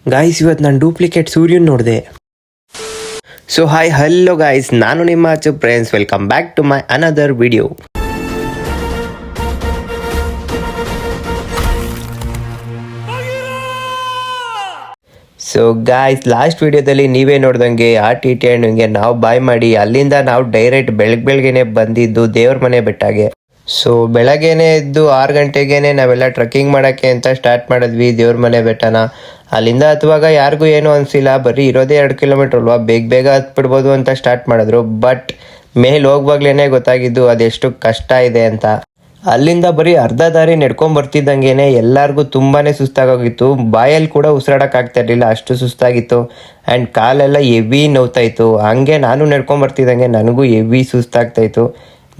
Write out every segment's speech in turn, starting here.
Guys ಇವತ್ತು ನಾನು duplicate ಸೂರ್ಯನ್ ನೋಡಿದೆ. ಸೊ ಹಾಯ್ ಹಲೋ ಗಾಯ್ಸ್, ನಾನು ನಿಮ್ಮ Achchu friends. Welcome back to my another video. So guys, last ವಿಡಿಯೋದಲ್ಲಿ ನೀವೇ ನೋಡ್ದಂಗೆ RTT ಹಣ್ಣಿಗೆ ನಾವು ಬಾಯ್ ಮಾಡಿ ಅಲ್ಲಿಂದ ನಾವು ಡೈರೆಕ್ಟ್ ಬೆಳಗ್ಗೆನೆ ಬಂದಿದ್ದು ದೇವ್ರ ಮನೆ ಬೆಟ್ಟಾಗೆ. ಸೊ ಬೆಳಗ್ಗೆನೆ ಎದ್ದು 6 ಗಂಟೆಗೇನೆ ನಾವೆಲ್ಲ ಟ್ರೆಕ್ಕಿಂಗ್ ಮಾಡೋಕ್ಕೆ ಅಂತ ಸ್ಟಾರ್ಟ್ ಮಾಡಿದ್ವಿ ದೇವ್ರ ಮನೆ ಬೆಟ್ಟನ. ಅಲ್ಲಿಂದ ಹತ್ತುವಾಗ ಯಾರಿಗೂ ಏನೂ ಅನಿಸಿಲ್ಲ, ಬರೀ ಇರೋದೇ 2 ಕಿಲೋಮೀಟ್ರ್ ಅಲ್ವಾ, ಬೇಗ ಹತ್ಬಿಡ್ಬೋದು ಅಂತ ಸ್ಟಾರ್ಟ್ ಮಾಡಿದ್ರು. ಬಟ್ ಮೇಲೆ ಹೋಗುವಾಗ್ಲೇ ಗೊತ್ತಾಗಿದ್ದು ಅದೆಷ್ಟು ಕಷ್ಟ ಇದೆ ಅಂತ. ಅಲ್ಲಿಂದ ಬರೀ ಅರ್ಧ ದಾರಿ ನಡ್ಕೊಂಡ್ ಬರ್ತಿದ್ದಂಗೆನೆ ಎಲ್ಲರಿಗೂ ತುಂಬಾ ಸುಸ್ತಾಗೋಗಿತ್ತು. ಬಾಯಲ್ಲಿ ಕೂಡ ಉಸಿರಾಡೋಕ್ಕಾಗ್ತಾ ಇರಲಿಲ್ಲ, ಅಷ್ಟು ಸುಸ್ತಾಗಿತ್ತು. ಆ್ಯಂಡ್ ಕಾಲೆಲ್ಲ ಹೆವಿ ನೋವ್ತಾಯಿತ್ತು. ಹಂಗೆ ನಾನು ನಡ್ಕೊಂಡ್ ಬರ್ತಿದ್ದಂಗೆ ನನಗೂ ಹೆವಿ ಸುಸ್ತಾಗ್ತಾಯಿತ್ತು.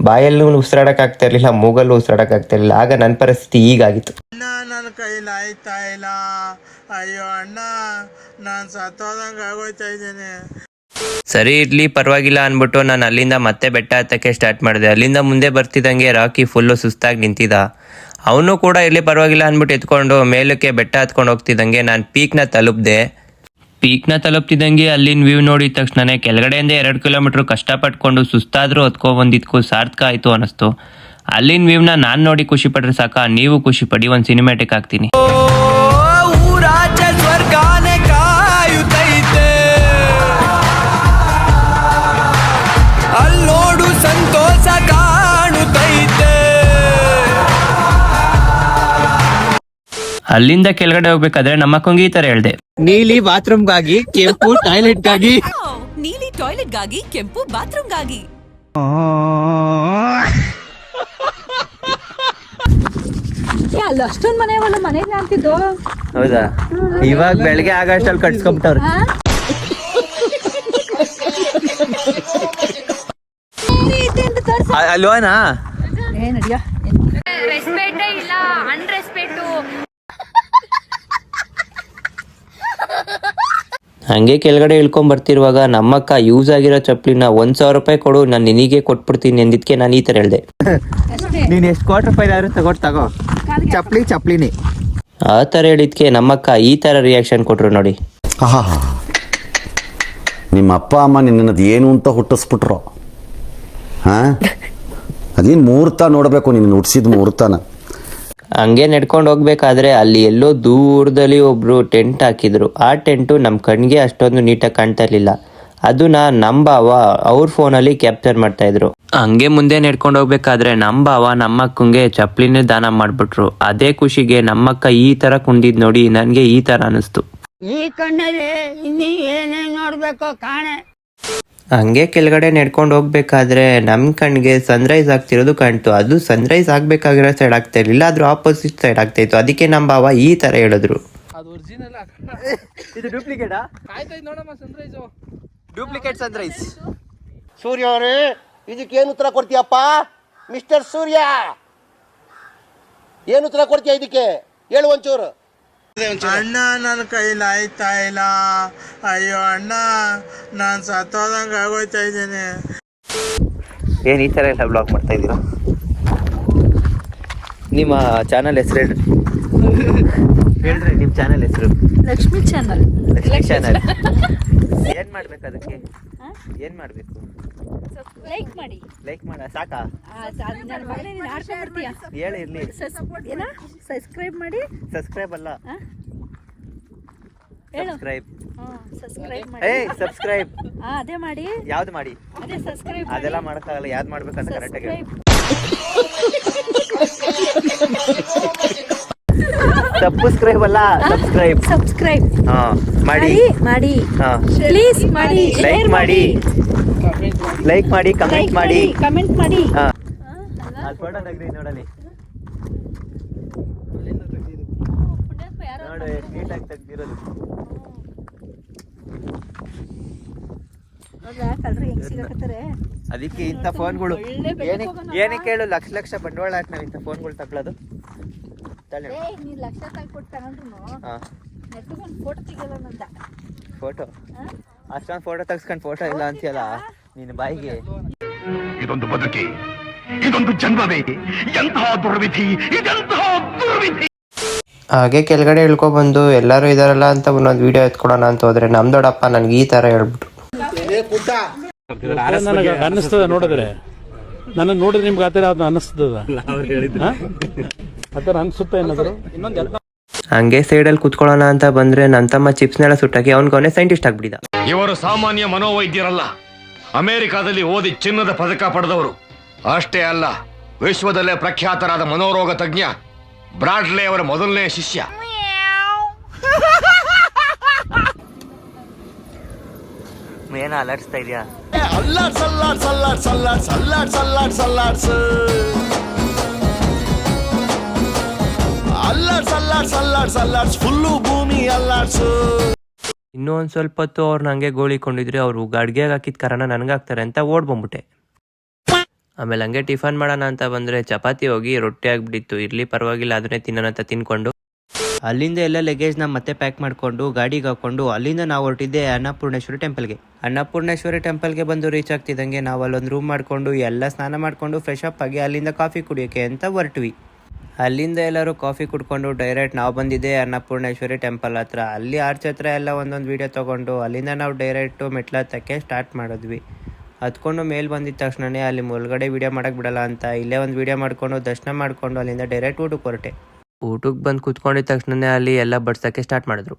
ಬಾಯಲ್ಲೂ ಉಸಿರಾಡೋಕ್ಕಾಗ್ತಾ ಇರಲಿಲ್ಲ, ಮೂಗಲ್ಲೂ ಉಸಿರಾಡೋಕ್ಕಾಗ್ತಾ ಇರಲಿಲ್ಲ. ಆಗ ನನ್ನ ಪರಿಸ್ಥಿತಿ ಹೀಗಾಗಿತ್ತು. ನನ್ನ ಕೈಲಿ ಆಯ್ತಾ ಇಲ್ಲ, ಅಯ್ಯೋ ಅಣ್ಣ, ನಾನು ಸತ್ತೋದಂಗೆ ಆಗೋಯ್ತಾ ಇದ್ದೇನೆ. ಸರಿ ಇರ್ಲಿ ಪರವಾಗಿಲ್ಲ ಅಂದ್ಬಿಟ್ಟು ನಾನು ಅಲ್ಲಿಂದ ಮತ್ತೆ ಬೆಟ್ಟ ಹತ್ತಕ್ಕೆ ಸ್ಟಾರ್ಟ್ ಮಾಡಿದೆ. ಅಲ್ಲಿಂದ ಮುಂದೆ ಬರ್ತಿದ್ದಂಗೆ ರಾಕಿ ಫುಲ್ಲು ಸುಸ್ತಾಗಿ ನಿಂತಿದ್ದ. ಅವನು ಕೂಡ ಇರಲಿ ಪರವಾಗಿಲ್ಲ ಅಂದ್ಬಿಟ್ಟು ಎತ್ಕೊಂಡು ಮೇಲಕ್ಕೆ ಬೆಟ್ಟ ಹತ್ಕೊಂಡು ಹೋಗ್ತಿದ್ದಂಗೆ ನಾನು ಪೀಕ್ನ ತಲುಪ್ತಿದ್ದಂಗೆ ಅಲ್ಲಿನ ವ್ಯೂ ನೋಡಿದ ತಕ್ಷಣ ಕೆಳಗಡೆಯಿಂದ 2 ಕಿಲೋಮೀಟ್ರ್ ಕಷ್ಟಪಟ್ಕೊಂಡು ಸುಸ್ತಾದರೂ ಹತ್ಕೊಬಂದಿದ್ಕು ಸಾರ್ಥಕ ಆಯಿತು ಅನ್ನಿಸ್ತು. ಅಲ್ಲಿನ ವ್ಯೂವ್ನ ನಾನು ನೋಡಿ ಖುಷಿ ಪಟ್ರೆ ಸಾಕ, ನೀವು ಖುಷಿ ಪಡಿ. ಒಂದು ಸಿನಿಮ್ಯಾಟಿಕ್ ಹಾಕ್ತೀನಿ. ಅಲ್ಲೋಡು ಸಂತೋಷ ಕಾಣುತ್ತೈತೆ. ಅಲ್ಲಿಂದ ಕೆಳಗಡೆ ಹೋಗ್ಬೇಕಾದ್ರೆ ನಮ್ಮ ಅಕ್ಕಂಗೆ ಈ ತರ ಹೇಳ್ದೆ, ನೀಲಿ ಬಾತ್ರೂಮ್ಗಾಗಿ, ಕೆಂಪು ಟಾಯ್ಲೆಟ್ಗಾಗಿ. ನೀಲಿ ಟಾಯ್ಲೆಟ್ಗಾಗಿ, ಕೆಂಪು ಬಾತ್ರೂಮ್ಗಾಗಿ. ಅಲ್ಲ ಅಷ್ಟೊಂದು ಮನೆಗೆ ಅಂತಿದ್ದು. ಹೌದಾ? ಇವಾಗ ಬೆಳಗ್ಗೆ ಆಗಷ್ಟಲ್ಲಿ ಕಟ್ಸ್ಕೊಂಬಿಟ್ಟವ್ರು. ಅಲ್ವಾನಾ? ರೆಸ್ಪೆಕ್ಟೇ ಇಲ್ಲ, ಅನ್ರೆಸ್ಪೆಕ್ಟು. ಹಂಗೆ ಕೆಳಗಡೆ ಇಳ್ಕೊಂಡ್ ಬರ್ತಿರುವಾಗ ನಮ್ಮಕ್ಕ ಯೂಸ್ ಆಗಿರೋ ಚಪ್ಪಲಿನ 1,000 ರೂಪಾಯಿ ಕೊಡು, ನಾನು ನಿನಗೆ ಕೊಟ್ಬಿಡ್ತೀನಿ ಅಂದಿದ್ಕೆ ನಾನು ಈ ತರ ಹೇಳ್ದೆ. ನೀನ್ ಎಷ್ಟು ₹2 ತಗೋ, ಚಪ್ಲಿನಿ. ಆ ತರ ಹೇಳಿದ್ಕೆ ನಮ್ಮಕ್ಕ ಈ ತರ ರಿಯಾಕ್ಷನ್ ಕೊಟ್ರು ನೋಡಿ. ನಿಮ್ಮ ಅಪ್ಪ ಅಮ್ಮ ನಿನ್ನದು ಏನು ಅಂತ ಹುಟ್ಟಿಸ್ಬಿಟ್ರು. ಅದೇನು ಮುಹೂರ್ತ ನೋಡಬೇಕು, ನಿನ್ನ ಹುಟ್ಟಿಸಿದ ಮುಹೂರ್ತನ. ಹಂಗೆ ನಡ್ಕೊಂಡು ಹೋಗ್ಬೇಕಾದ್ರೆ ಅಲ್ಲಿ ಎಲ್ಲೋ ದೂರದಲ್ಲಿ ಒಬ್ರು ಟೆಂಟ್ ಹಾಕಿದ್ರು. ಆ ಟೆಂಟು ನಮ್ಮ ಕಣ್ಣಿಗೆ ಅಷ್ಟೊಂದು ನೀಟಾಗಿ ಕಾಣ್ತಾ ಇರ್ಲಿಲ್ಲ. ಅದನ್ನ ನಮ್ಮ ಭಾವ ಅವ್ರ ಫೋನಲ್ಲಿ ಕ್ಯಾಪ್ಚರ್ ಮಾಡ್ತಾ ಇದ್ರು. ಹಂಗೆ ಮುಂದೆ ನಡ್ಕೊಂಡು ಹೋಗ್ಬೇಕಾದ್ರೆ ನಮ್ಮ ಭಾವ ನಮ್ಮಕ್ಕಂಗೆ ಚಪ್ಲಿನೇ ದಾನ ಮಾಡ್ಬಿಟ್ರು. ಅದೇ ಖುಷಿಗೆ ನಮ್ಮಕ್ಕ ಈ ತರ ಕುಂದಿದ್ ನೋಡಿ ನನ್ಗೆ ಈ ತರ ಅನಿಸ್ತು. ಈ ಕಣ್ಣಲ್ಲಿ ಇನ್ನೀ ಏನೇನ್ ನೋಡ್ಬೇಕೋ ಕಾಣೆ. ಹಂಗೆ ಕೆಳಗಡೆ ನಡ್ಕೊಂಡು ಹೋಗ್ಬೇಕಾದ್ರೆ ನಮ್ಮ ಕಣ್ಣಿಗೆ ಸನ್ರೈಸ್ ಆಗ್ತಿರೋದು ಕಾಣ್ತು. ಅದು ಸನ್ರೈಸ್ ಆಗ್ಬೇಕಾಗಿರೋ ಸೈಡ್ ಆಗ್ತಾ ಇರ್ಲಿಲ್ಲ, ಅದ್ರ ಆಪೋಸಿಟ್ ಸೈಡ್ ಆಗ್ತಾ ಇತ್ತು. ಅದಕ್ಕೆ ನಮ್ಮ ಭಾವ ಈ ತರ ಹೇಳಿದ್ರು. ಇದು ಡೂಪ್ಲಿಕೇಟಾ? Duplicate Sunrise. ಸೂರ್ಯ ಅವರೇ, ಇದಕ್ಕೇನು ಉತ್ತರ ಕೊಡ್ತೀಯಪ್ಪ? ಮಿಸ್ಟರ್ ಸೂರ್ಯ, ಏನು ಉತ್ತರ ಕೊಡ್ತೀಯ ಇದಕ್ಕೆ? ಹೇಳು ಒಂಚೂರು. ಅಣ್ಣ, ನನ್ನ ಕೈಲಿ ಆಯ್ತಾ ಇಲ್ಲ, ಅಯ್ಯೋ ಅಣ್ಣ, ನಾನು ಸತ್ತೋದಂಗೆ ಆಗೋಯ್ತಾ ಇದ್ದೇನೆ. ಏನು ಈ ಥರ ಎಲ್ಲ ಬ್ಲಾಗ್ ಮಾಡ್ತಾ ಇದ್ದೀರಾ? ನಿಮ್ಮ ಚಾನಲ್ ಹೆಸರು ಹೇಳ್ರಿ. ನಿಮ್ಮ ಚಾನಲ್ ಹೆಸರು ಲಕ್ಷ್ಮಿ ಚಾನಲ್. ಏನು ಮಾಡ್ಬೇಕು ಅದಕ್ಕೆ? ಏನು ಮಾಡಬೇಕು? ಲೈಕ್ ಮಾಡ ಸಾಕಾ? ಹೇಳಿ ಇರ್ಲಿ. ಸಬ್ಸ್ಕ್ರೈಬ್ ಮಾಡಿ. ಸಬ್ಸ್ಕ್ರೈಬ್ ಅಲ್ಲ, ಸಬ್ಸ್ಕ್ರೈಬ್. ಸಬ್ಸ್ಕ್ರೈಬ್ ಅದೇ ಮಾಡಿ. ಯಾವ್ದು ಮಾಡಿ? ಅದೇ ಸಬ್ಸ್ಕ್ರೈಬ್. ಅದೆಲ್ಲ ಮಾಡಕ್ಕಾಗಲ್ಲ, ಯಾವ್ದು ಮಾಡ್ಬೇಕಂತ ಕರೆಕ್ಟಾಗಿ ಹೇಳಿ. ಸಬ್ಸ್ಕ್ರೈಬ್ ಅಲ್ಲ, ಸಬ್ಸ್ಕ್ರೈಬ್. ಹಾ ಮಾಡಿ, ಹಾ ಪ್ಲೀಸ್ ಮಾಡಿ. ಲೈಕ್ ಮಾಡಿ, ಕಮೆಂಟ್ ಮಾಡಿ. ಹಾ ಫೋಟೋ ತೆಗ್ದು ನೋಡಲಿ. ನೋಡು ಎಷ್ಟು ನೀಟಾಗಿ ತೆಗ್ದಿರೋದು. ಅದಕ್ಕೆ ಇಂಥ ಫೋನ್ಗಳು ಏನಕ್ಕೆ ಹೇಳು, ಲಕ್ಷ ಬಂಡವಾಳ ಹಾಕಿ ನಾವು ಇಂಥ ಫೋನ್ಗಳು ತಗೊಳ್ಳೋದು. ಫೋಟೋ ಅಷ್ಟೊಂದು ಫೋಟೋ ತೆಗ್ಸ್ಕೊಂಡು ಫೋಟೋ ಇಲ್ಲ ಅಂತೀಯಲ್ಲ ನಿನ್ನ ಬಾಯಿಗೆ. ಇದೊಂದು ಬದುಕಿ, ಇದೊಂದು ಜನ್ಮವೇ, ಎಂತಹ ದುರ್ವಿಧಿ, ಇದೆಂತಹ ದುರ್ವಿಧಿ. ಹಾಗೆ ಕೆಳಗಡೆ ಇಳ್ಕೊಬಂದು ಎಲ್ಲರೂ ಇದಾರಲ್ಲ ಅಂತ ಒಂದೊಂದು ವಿಡಿಯೋ ಎತ್ಕೊಡೋಣ ಅಂತ ಹೋದ್ರೆ ನಮ್ಮ ದೊಡ್ಡಪ್ಪ ನನಗೆ ಈ ಥರ ಹೇಳ್ಬಿಟ್ಟು. ನನಗೆ ಅನ್ನಿಸ್ತದ ನೋಡಿದ್ರೆ, ನನ್ನ ನೋಡಿದ್ರೆ ನಿಮ್ಗೆ ಆ ಥರ ಅದು ಅನ್ನಿಸ್ತದ, ಆ ಥರ ಅನ್ಸುತ್ತೆ ಏನಾದ್ರು. ಹಂಗೆ ಸೈಡಲ್ಲಿ ಕುತ್ಕೊಳ್ಳೋಣ ಅಂತ ಬಂದ್ರೆ ನನ್ನ ತಮ್ಮ ಚಿಪ್ಸ್ನೆಲ್ಲ ಸುಟ್ಟಾಕಿ ಅವನಿಗೆ ಸೈಂಟಿಸ್ಟ್ ಆಗ್ಬಿಟ್ಟಿದ. ಇವರು ಸಾಮಾನ್ಯ ಮನೋವೈದ್ಯರಲ್ಲ, ಅಮೆರಿಕಾದಲ್ಲಿ ಓದಿ ಚಿನ್ನದ ಪದಕ ಪಡೆದವರು. ಅಷ್ಟೇ ಅಲ್ಲ, ವಿಶ್ವದಲ್ಲೇ ಪ್ರಖ್ಯಾತರಾದ ಮನೋರೋಗ ತಜ್ಞ ಬ್ರಾಡ್ಲೆ ಅವರ ಮೊದಲನೇ ಶಿಷ್ಯ. ಏನ ಅಲರ್ಸ್ತಾ ಇದೆಯಾ? ಫುಲ್ಲು ಭೂಮಿ ಅಲ್ಲಾಡ್ಸು. ಇನ್ನೂ ಒಂದು ಸ್ವಲ್ಪ ಹೊತ್ತು ಅವ್ರು ನಂಗೆ ಗೋಳಿಕೊಂಡಿದ್ರೆ ಅವರು ಅಡ್ಗೆಗೆ ಹಾಕಿದ ಕಾರಣ ನನಗಾಗ್ತಾರೆ ಅಂತ ಓಡ್ ಬಂದ್ಬಿಟ್ಟೆ. ಆಮೇಲೆ ಹಂಗೆ ಟಿಫನ್ ಮಾಡೋಣ ಅಂತ ಬಂದರೆ ಚಪಾತಿ ಹೋಗಿ ರೊಟ್ಟಿ ಆಗಿಬಿಟ್ಟಿತ್ತು. ಇರಲಿ ಪರವಾಗಿಲ್ಲ, ಅದನ್ನೇ ತಿನ್ನೋಣ ಅಂತ ತಿನ್ಕೊಂಡು ಅಲ್ಲಿಂದ ಎಲ್ಲ ಲಗೇಜ್ನ ಮತ್ತೆ ಪ್ಯಾಕ್ ಮಾಡಿಕೊಂಡು ಗಾಡಿಗೆ ಹಾಕ್ಕೊಂಡು ಅಲ್ಲಿಂದ ನಾವು ಹೊರಟಿದ್ದೆ ಅನ್ನಪೂರ್ಣೇಶ್ವರಿ ಟೆಂಪಲ್ಗೆ. ಅನ್ನಪೂರ್ಣೇಶ್ವರಿ ಟೆಂಪಲ್ಗೆ ಬಂದು ರೀಚ್ ಆಗ್ತಿದ್ದಂಗೆ ನಾವು ಅಲ್ಲೊಂದು ರೂಮ್ ಮಾಡಿಕೊಂಡು ಎಲ್ಲ ಸ್ನಾನ ಮಾಡಿಕೊಂಡು ಫ್ರೆಶ್ ಅಪ್ ಆಗಿ ಅಲ್ಲಿಂದ ಕಾಫಿ ಕುಡಿಯೋಕ್ಕೆ ಅಂತ ಹೊರಟ್ವಿ. ಅಲ್ಲಿಂದ ಎಲ್ಲರೂ ಕಾಫಿ ಕುಡ್ಕೊಂಡು ಡೈರೆಕ್ಟ್ ನಾವು ಬಂದಿದ್ದೆ ಅನ್ನಪೂರ್ಣೇಶ್ವರಿ ಟೆಂಪಲ್ ಹತ್ರ. ಅಲ್ಲಿ ಆರ್ಚ್ ಹತ್ರ ಎಲ್ಲ ಒಂದೊಂದು ವೀಡಿಯೋ ತೊಗೊಂಡು ಅಲ್ಲಿಂದ ನಾವು ಡೈರೆಕ್ಟು ಮೆಟ್ಲು ಹತ್ತಕ್ಕೆ ಸ್ಟಾರ್ಟ್ ಮಾಡಿದ್ವಿ. ಹತ್ಕೊಂಡು ಮೇಲೆ ಬಂದಿದ್ದ ತಕ್ಷಣವೇ ಅಲ್ಲಿ ಒಳಗಡೆ ವೀಡಿಯೋ ಮಾಡೋಕ್ಕೆ ಬಿಡಲ್ಲ ಅಂತ ಇಲ್ಲೇ ಒಂದು ವೀಡಿಯೋ ಮಾಡಿಕೊಂಡು ದರ್ಶನ ಮಾಡಿಕೊಂಡು ಅಲ್ಲಿಂದ ಡೈರೆಕ್ಟ್ ಊಟಕ್ಕೆ ಹೊರಟೆ. ಊಟಕ್ಕೆ ಬಂದು ಕೂತ್ಕೊಂಡಿದ್ದ ತಕ್ಷಣವೇ ಅಲ್ಲಿ ಎಲ್ಲ ಬಡ್ಸೋಕ್ಕೆ ಸ್ಟಾರ್ಟ್ ಮಾಡಿದ್ರು.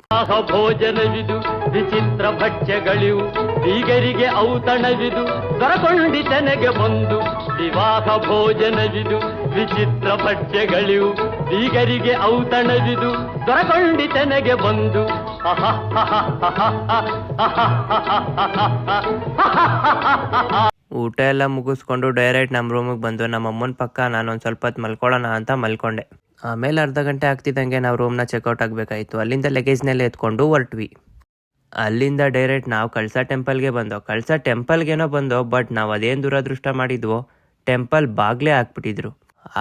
ಭೋಜನವಿದು ವಿಚಿತ್ರ ಭಕ್ಷ್ಯಗಳಿವು, ಬೀಗರಿಗೆ ಔತಣವಿದು ದೊರಕೊಂಡಿತನೆಗೆ ಬಂದು. ವಿವಾಹ ಭೋಜನವಿದು ವಿಚಿತ್ರ ಭಕ್ಷ್ಯಗಳಿವು, ಬೀಗರಿಗೆ ಔತಣವಿದು ದೊರಕೊಂಡಿತನೆಗೆ ಬಂದು. ಊಟ ಎಲ್ಲ ಮುಗಿಸ್ಕೊಂಡು ಡೈರೆಕ್ಟ್ ನಮ್ಮ ರೂಮಿಗೆ ಬಂದು ನಮ್ಮ ಅಮ್ಮನ ಪಕ್ಕ ನಾನೊಂದು ಸ್ವಲ್ಪ ಹೊತ್ತು ಮಲ್ಕೊಳ್ಳೋಣ ಅಂತ ಮಲ್ಕೊಂಡೆ. ಆಮೇಲೆ ಅರ್ಧ ಗಂಟೆ ಆಗ್ತಿದ್ದಂಗೆ ನಾವು ರೂಮ್ನ ಚೆಕ್ಔಟ್ ಆಗಬೇಕಾಯಿತು. ಅಲ್ಲಿಂದ ಲಗೇಜ್ನೆಲ್ಲ ಎತ್ಕೊಂಡು ಹೊರಟ್ವಿ. ಅಲ್ಲಿಂದ ಡೈರೆಕ್ಟ್ ನಾವು ಕಳಸ ಟೆಂಪಲ್ಗೆ ಬಂದೋ. ಕಳಸ ಟೆಂಪಲ್ಗೇನೋ ಬಂದೋ, ಬಟ್ ನಾವು ಅದೇನು ದುರದೃಷ್ಟ ಮಾಡಿದ್ವೋ ಟೆಂಪಲ್ ಬಾಗ್ಲೇ ಹಾಕ್ಬಿಟ್ಟಿದ್ರು.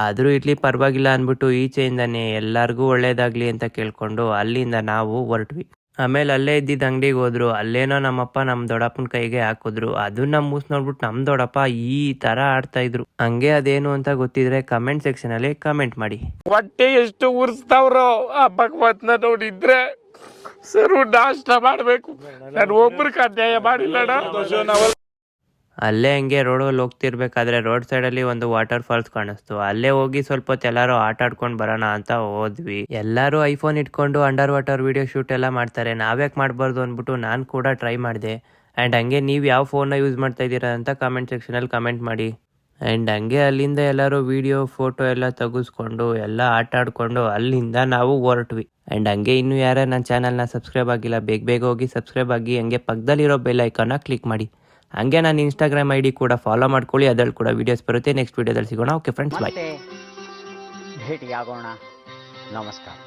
ಆದರೂ ಇರ್ಲಿ ಪರವಾಗಿಲ್ಲ ಅಂದ್ಬಿಟ್ಟು ಈಚೆಯಿಂದನೇ ಎಲ್ಲರಿಗೂ ಒಳ್ಳೇದಾಗಲಿ ಅಂತ ಕೇಳ್ಕೊಂಡು ಅಲ್ಲಿಂದ ನಾವು ಹೊರಟ್ವಿ. ಆಮೇಲೆ ಅಲ್ಲೇ ಇದ್ದಿದ್ದ ಅಂಗಡಿಗೆ ಹೋದ್ರು. ಅಲ್ಲೇನೋ ನಮ್ಮಪ್ಪ ನಮ್ಮ ದೊಡ್ಡಪ್ಪನ ಕೈಗೆ ಹಾಕಿದ್ರು. ಅದನ್ನ ಮೂಸ್ ನೋಡ್ಬಿಟ್ಟು ನಮ್ಮ ದೊಡ್ಡಪ್ಪ ಈ ಥರ ಆಡ್ತಾಯಿದ್ರು. ಹಂಗೆ ಅದೇನು ಅಂತ ಗೊತ್ತಿದ್ರೆ ಕಮೆಂಟ್ ಸೆಕ್ಷನಲ್ಲಿ ಕಮೆಂಟ್ ಮಾಡಿ. ಹೊಟ್ಟೆ ಎಷ್ಟು ಉರ್ಸ್ತಾವ್ರೋ ಆ ಭಗವತ್ನ ನೋಡಿದ್ರೆ ಸರು ನಾಷ್ಟ ಮಾಡಬೇಕು. ನಾನು ಒಬ್ರಿಗೆ ಅನ್ಯಾಯ ಮಾಡಿಲ್ಲಣ್ಣ. ಅಲ್ಲೇ ಹಂಗೆ ರೋಡಲ್ಲಿ ಹೋಗ್ತಿರ್ಬೇಕಾದ್ರೆ ರೋಡ್ ಸೈಡಲ್ಲಿ ಒಂದು ವಾಟರ್ ಫಾಲ್ಸ್ ಕಾಣಿಸ್ತು. ಅಲ್ಲೇ ಹೋಗಿ ಸ್ವಲ್ಪ ಹೊತ್ತು ಎಲ್ಲರೂ ಆಟ ಆಡ್ಕೊಂಡು ಬರೋಣ ಅಂತ ಹೋದ್ವಿ. ಎಲ್ಲರೂ ಐಫೋನ್ ಇಟ್ಕೊಂಡು ಅಂಡರ್ ವಾಟರ್ ವಿಡಿಯೋ ಶೂಟ್ ಎಲ್ಲ ಮಾಡ್ತಾರೆ, ನಾವ್ಯಾಕೆ ಮಾಡಬಾರ್ದು ಅಂದ್ಬಿಟ್ಟು ನಾನು ಕೂಡ ಟ್ರೈ ಮಾಡಿದೆ. ಆ್ಯಂಡ್ ಹಂಗೆ ನೀವು ಯಾವ ಫೋನ್ನ ಯೂಸ್ ಮಾಡ್ತಾ ಇದ್ದೀರಾ ಅಂತ ಕಮೆಂಟ್ ಸೆಕ್ಷನಲ್ಲಿ ಕಮೆಂಟ್ ಮಾಡಿ. ಆ್ಯಂಡ್ ಹಂಗೆ ಅಲ್ಲಿಂದ ಎಲ್ಲರೂ ವಿಡಿಯೋ ಫೋಟೋ ಎಲ್ಲ ತೆಗೆಸ್ಕೊಂಡು ಎಲ್ಲ ಆಟ ಆಡ್ಕೊಂಡು ಅಲ್ಲಿಂದ ನಾವು ಹೊರಟ್ವಿ. ಆ್ಯಂಡ್ ಹಂಗೆ ಇನ್ನೂ ಯಾರೇ ನನ್ನ ಚಾನಲ್ನ ಸಬ್ಸ್ಕ್ರೈಬ್ ಆಗಿಲ್ಲ ಬೇಗ ಹೋಗಿ ಸಬ್ಸ್ಕ್ರೈಬ್ ಆಗಿ ಹಂಗೆ ಪಕ್ಕದಲ್ಲಿರೋ ಬೆಲ್ ಐಕಾನ್ನ ಕ್ಲಿಕ್ ಮಾಡಿ. ಹಂಗೆ ನಾನು ಇನ್ಸ್ಟಾಗ್ರಾಮ್ ID ಕೂಡ ಫಾಲೋ ಮಾಡ್ಕೊಳ್ಳಿ, ಅದ್ರಲ್ಲಿ ಕೂಡ ವೀಡಿಯೋಸ್ ಬರುತ್ತೆ. ನೆಕ್ಸ್ಟ್ ವೀಡಿಯೋದಲ್ಲಿ ಸಿಗೋಣ. ಓಕೆ ಫ್ರೆಂಡ್ಸ್, ಬಾಯ್. ಭೇಟಿಯಾಗೋಣ. ನಮಸ್ಕಾರ.